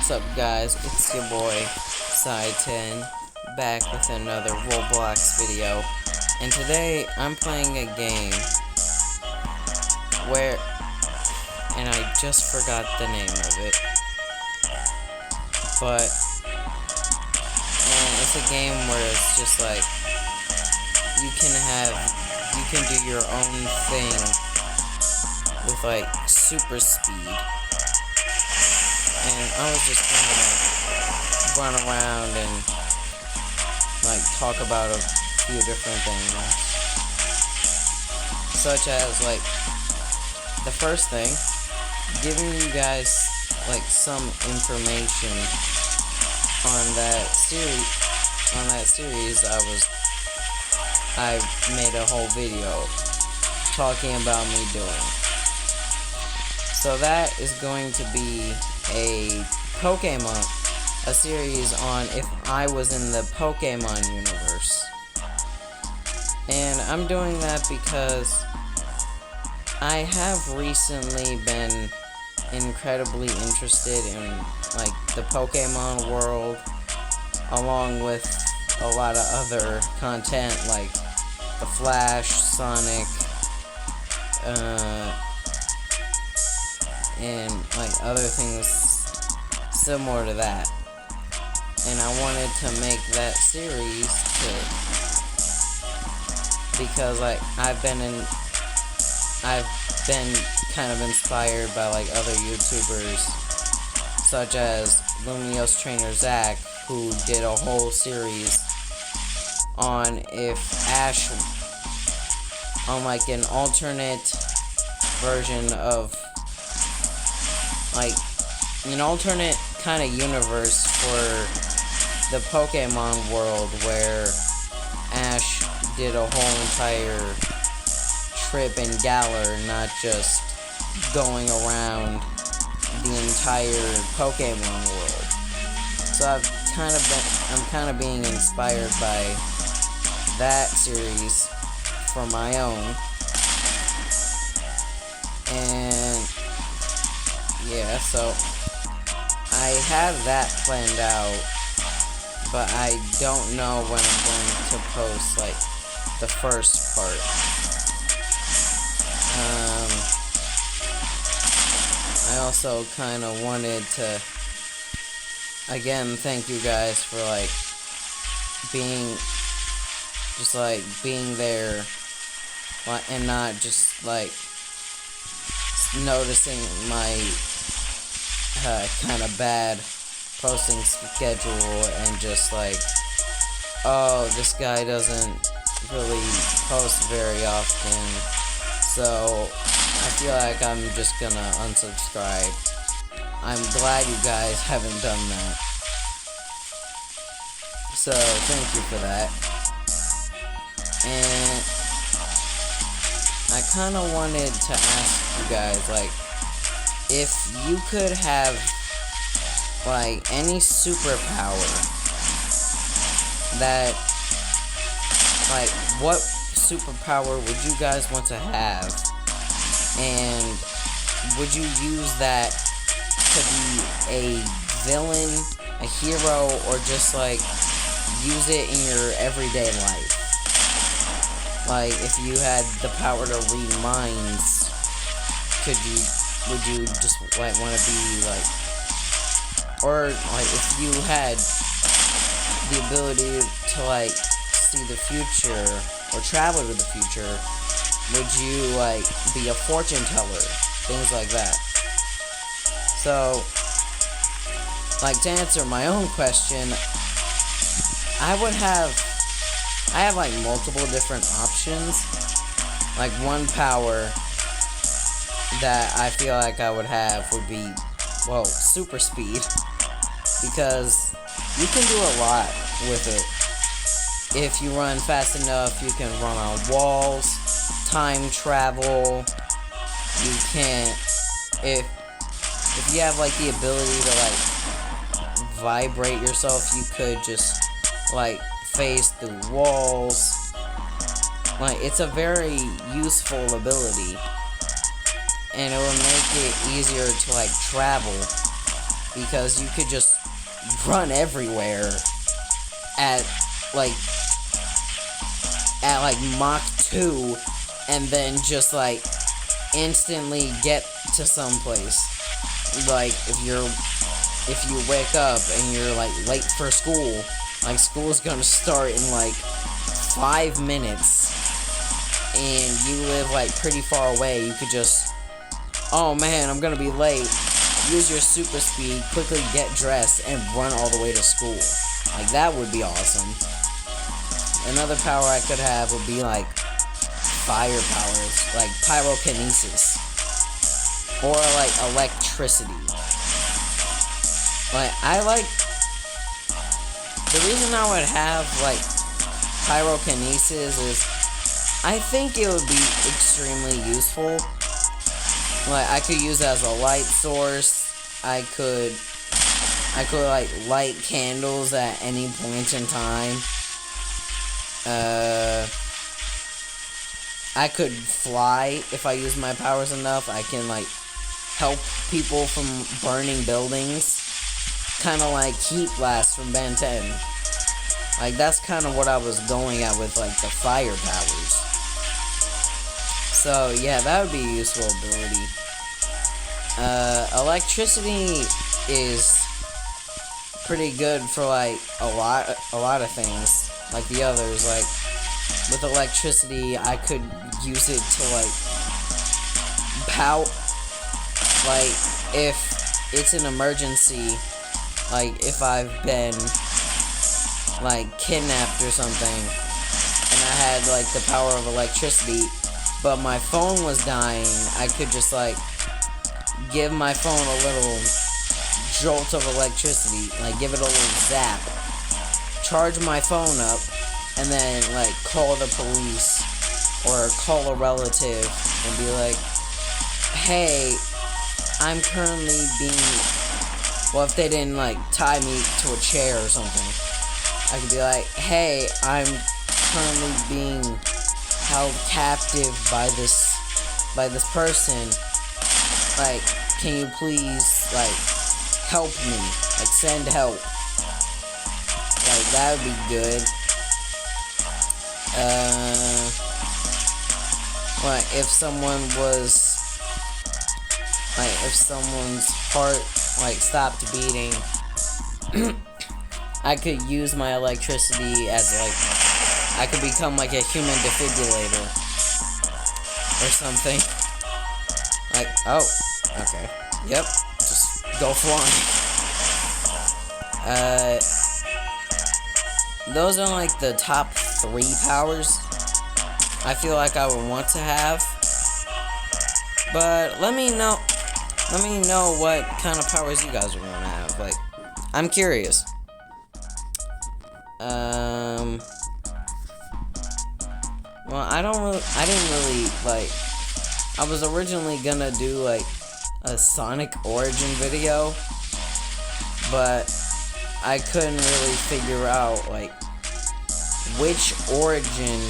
What's up, guys? It's your boy Side10 back with another Roblox video, and today I'm playing a game where, and I just forgot the name of it, but it's a game where it's just like you can do your own thing with like super speed. And I was just gonna run around and like talk about a few different things, such as like the first thing, giving you guys like some information on that series I made a whole video talking about me doing. So that is going to be a series on if I was in the Pokemon universe. And I'm doing that because I have recently been incredibly interested in like the Pokemon world, along with a lot of other content like the Flash, Sonic, and like other things similar to that. And I wanted to make that series because like I've been kind of inspired by like other YouTubers such as Lumiose Trainer Zach, who did a whole series on if Ash, on like an alternate version of like an alternate kind of universe for the Pokemon world where Ash did a whole entire trip in Galar, not just going around the entire Pokemon world. So I'm kind of being inspired by that series for my own. And yeah, so I have that planned out, but I don't know when I'm going to post like the first part. I also kind of wanted to again thank you guys for like being there, and not just like noticing my kind of bad posting schedule and just like, oh, this guy doesn't really post very often, so I feel like I'm just gonna unsubscribe. I'm glad you guys haven't done that, so thank you for that. And I kind of wanted to ask you guys, like, if you could have like any superpower, that like what superpower would you guys want to have, and would you use that to be a villain, a hero, or just like use it in your everyday life? Like if you had the power to read minds, would you just like want to be like, or like if you had the ability to like see the future or travel to the future, would you like be a fortune teller, things like that? So like to answer my own question, I have like multiple different options. Like one power that I feel like I would have would be, well, super speed, because you can do a lot with it. If you run fast enough, you can run on walls, time travel. You can, if you have like the ability to like vibrate yourself, you could just like phase through walls. Like it's a very useful ability, and it will make it easier to like travel because you could just run everywhere at like Mach 2 and then just like instantly get to someplace. Like if you wake up and you're like late for school, like school's gonna start in like 5 minutes and you live like pretty far away, you could just, oh man, I'm gonna be late, use your super speed, quickly get dressed and run all the way to school. Like that would be awesome. Another power I could have would be like fire powers, like pyrokinesis or like electricity. Like the reason I would have like pyrokinesis is I think it would be extremely useful. Like I could use it as a light source. I could like light candles at any point in time. I could fly if I use my powers enough. I can like help people from burning buildings, kind of like Heat Blast from Ben 10. Like that's kind of what I was going at with like the fire powers. So yeah, that would be a useful ability. Electricity is pretty good for like a lot of things. Like the others, like with electricity, I could use it to like power. Like if it's an emergency, like if I've been like kidnapped or something, and I had like the power of electricity, but my phone was dying, I could just like give my phone a little jolt of electricity, like give it a little zap, charge my phone up, and then like call the police or call a relative and be like, hey, I'm currently being, well, if they didn't like tie me to a chair or something, I could be like, hey, I'm currently being held captive by this person, like, can you please like help me, like send help. Like that would be good. Like if someone's heart like stopped beating, I could use my electricity as like, I could become like a human defibrillator or something. Like, oh, okay, yep, just go flying. Those are like the top 3 powers I feel like I would want to have. But let me know what kind of powers you guys would want to have. Like, I'm curious. Well, I didn't really like, I was originally gonna do like a Sonic origin video, but I couldn't really figure out like which origin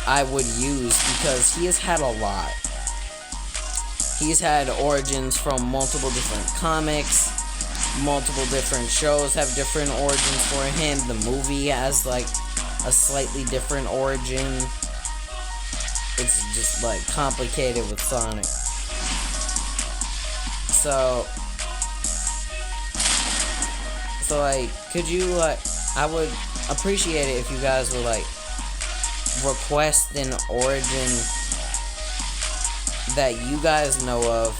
I would use, because he has had a lot. He's had origins from multiple different comics, multiple different shows have different origins for him. The movie has like a slightly different origin. It's just like complicated with Sonic. So like, could you like, I would appreciate it if you guys would like request an origin that you guys know of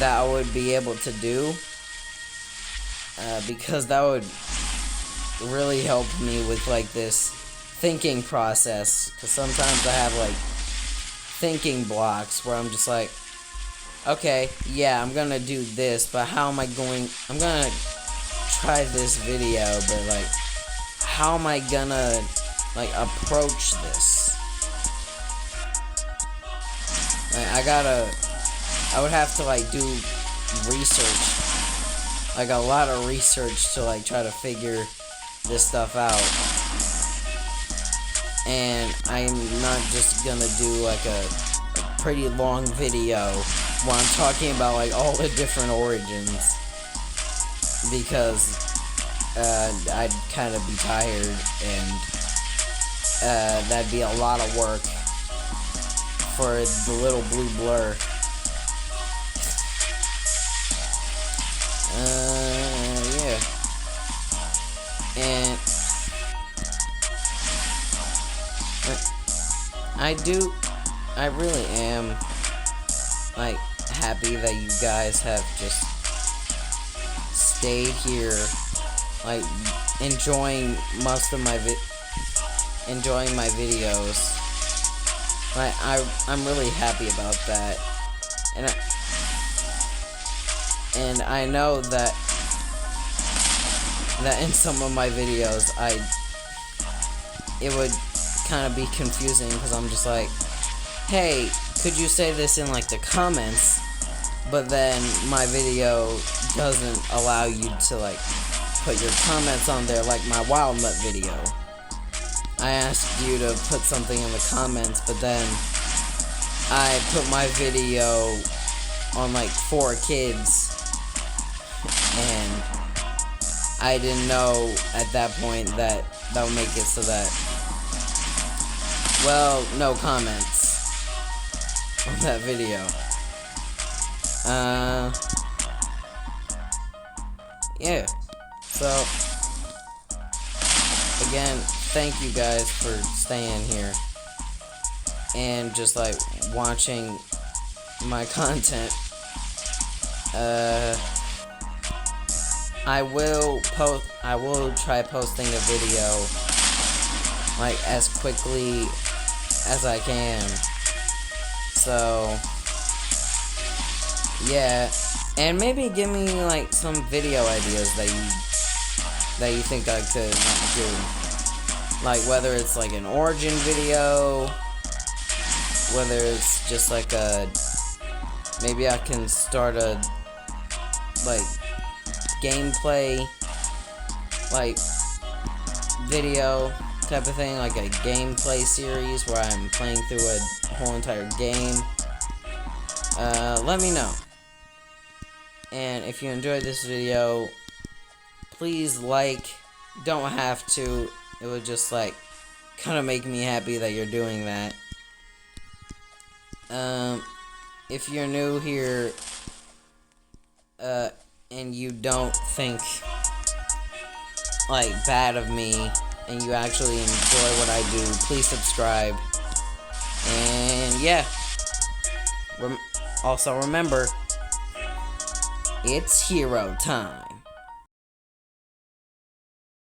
that I would be able to do, because that would really help me with like this thinking process, because sometimes I have like thinking blocks where I'm just like, okay, yeah, I'm gonna do this, but how am I going, I'm gonna try this video, but like, how am I gonna like approach this? Like, I would have to like do research, like a lot of research to like try to figure this stuff out. And I'm not just gonna do like a pretty long video when I'm talking about like all the different origins, because I'd kind of be tired, and that'd be a lot of work for the little blue blur. Yeah. And I really am, like, happy that you guys have just stayed here, like, enjoying most of my videos. Like, I'm really happy about that. And I know that in some of my videos it would kind of be confusing, because I'm just like, hey, could you say this in like the comments? But then my video doesn't allow you to like put your comments on there like my Wild Mutt video. I asked you to put something in the comments, but then I put my video on like 4 kids, and I didn't know at that point that would make it so that, well, no comments on that video. Yeah. So, again, thank you guys for staying here and just like watching my content. I will try posting a video like as quickly as I can. So yeah, and maybe give me like some video ideas that you think I could do. Like whether it's like an origin video, whether it's just like maybe I can start a like gameplay like video type of thing, like a gameplay series where I'm playing through a whole entire game. Let me know. And if you enjoyed this video, please like. Don't have to. It would just like kind of make me happy that you're doing that. If you're new here, and you don't think like bad of me, and you actually enjoy what I do, please subscribe. And yeah, also remember, it's hero time.